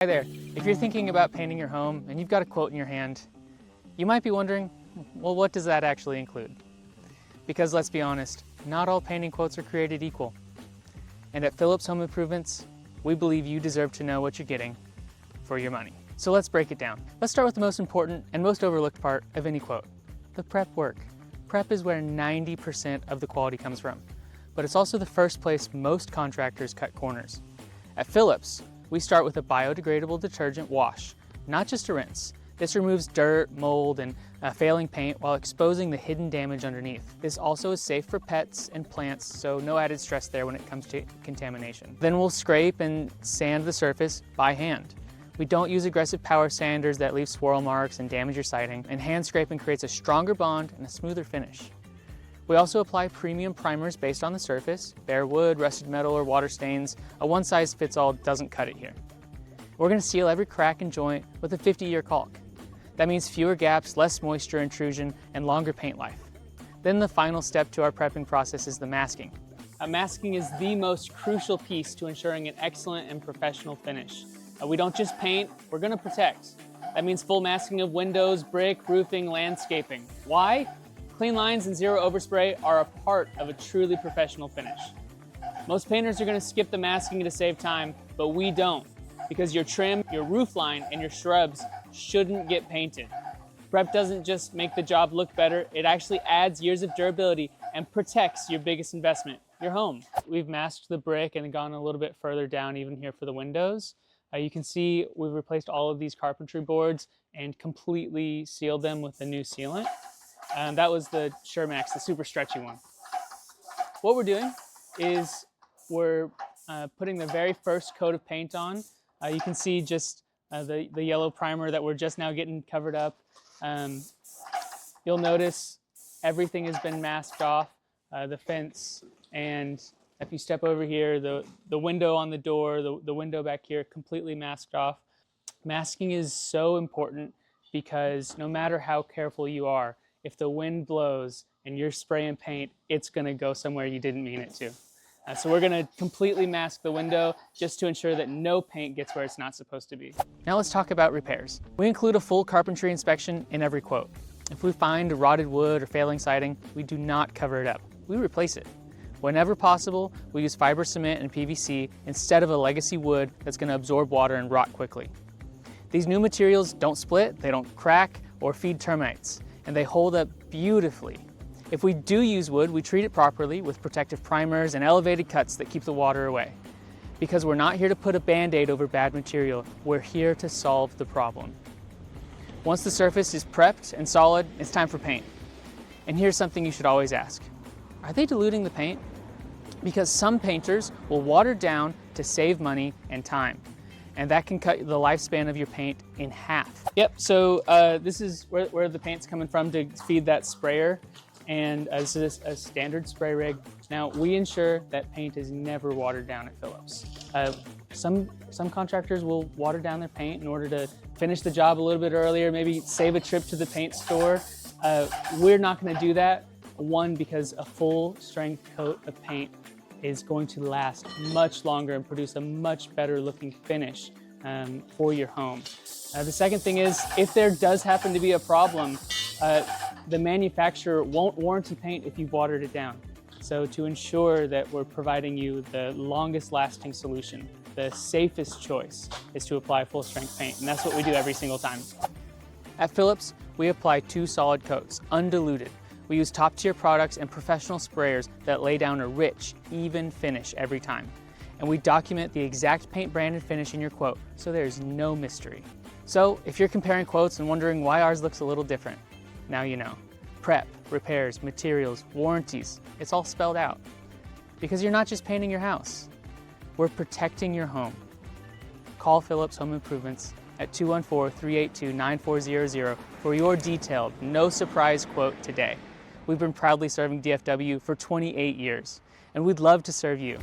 Hi there. If you're thinking about painting your home and you've got a quote in your hand, you might be wondering, well, what does that actually include? Because let's be honest, not all painting quotes are created equal. And at Phillips Home Improvements, we believe you deserve to know what you're getting for your money. So let's break it down. Let's start with the most important and most overlooked part of any quote, the prep work. Prep is where 90% of the quality comes from, but it's also the first place most contractors cut corners. At Phillips, we start with a biodegradable detergent wash, not just a rinse. This removes dirt, mold, and failing paint while exposing the hidden damage underneath. This also is safe for pets and plants, so no added stress there when it comes to contamination. Then we'll scrape and sand the surface by hand. We don't use aggressive power sanders that leave swirl marks and damage your siding, and hand scraping creates a stronger bond and a smoother finish. We also apply premium primers based on the surface, bare wood, rusted metal, or water stains. A one-size-fits-all doesn't cut it here. We're going to seal every crack and joint with a 50-year caulk. That means fewer gaps, less moisture intrusion, and longer paint life. Then the final step to our prepping process is the masking. Masking is the most crucial piece to ensuring an excellent and professional finish. We don't just paint, we're going to protect. That means full masking of windows, brick, roofing, landscaping. Why? Clean lines and zero overspray are a part of a truly professional finish. Most painters are going to skip the masking to save time, but we don't, because your trim, your roof line, and your shrubs shouldn't get painted. Prep doesn't just make the job look better, it actually adds years of durability and protects your biggest investment, your home. We've masked the brick and gone a little bit further down even here for the windows. You can see we've replaced all of these carpentry boards and completely sealed them with the new sealant. That was the SherMax, the super stretchy one. What we're doing is we're putting the very first coat of paint on. You can see just the yellow primer that we're just now getting covered up. You'll notice everything has been masked off, the fence, and if you step over here, the window on the door, the window back here, completely masked off. Masking is so important because no matter how careful you are, if the wind blows and you're spraying paint, it's gonna go somewhere you didn't mean it to. So we're gonna completely mask the window just to ensure that no paint gets where it's not supposed to be. Now let's talk about repairs. We include a full carpentry inspection in every quote. If we find rotted wood or failing siding, we do not cover it up. We replace it. Whenever possible, we use fiber cement and PVC instead of a legacy wood that's gonna absorb water and rot quickly. These new materials don't split, they don't crack or feed termites, and they hold up beautifully. If we do use wood, we treat it properly with protective primers and elevated cuts that keep the water away. Because we're not here to put a Band-Aid over bad material, we're here to solve the problem. Once the surface is prepped and solid, it's time for paint. And here's something you should always ask. Are they diluting the paint? Because some painters will water down to save money and time. And that can cut the lifespan of your paint in half. Yep, so this is where the paint's coming from to feed that sprayer. And this is a standard spray rig. Now, we ensure that paint is never watered down at Phillips. Some contractors will water down their paint in order to finish the job a little bit earlier, maybe save a trip to the paint store. We're not gonna do that. One, because a full strength coat of paint is going to last much longer and produce a much better looking finish for your home. The second thing is, if there does happen to be a problem, the manufacturer won't warranty paint if you've watered it down. So to ensure that we're providing you the longest lasting solution, the safest choice is to apply full strength paint, and that's what we do every single time. At Phillips, we apply 2 solid coats, undiluted. We use top-tier products and professional sprayers that lay down a rich, even finish every time. And we document the exact paint brand and finish in your quote, so there's no mystery. So if you're comparing quotes and wondering why ours looks a little different, now you know. Prep, repairs, materials, warranties, it's all spelled out. Because you're not just painting your house, we're protecting your home. Call Phillips Home Improvements at 214-382-9400 for your detailed, no surprise quote today. We've been proudly serving DFW for 28 years, and we'd love to serve you.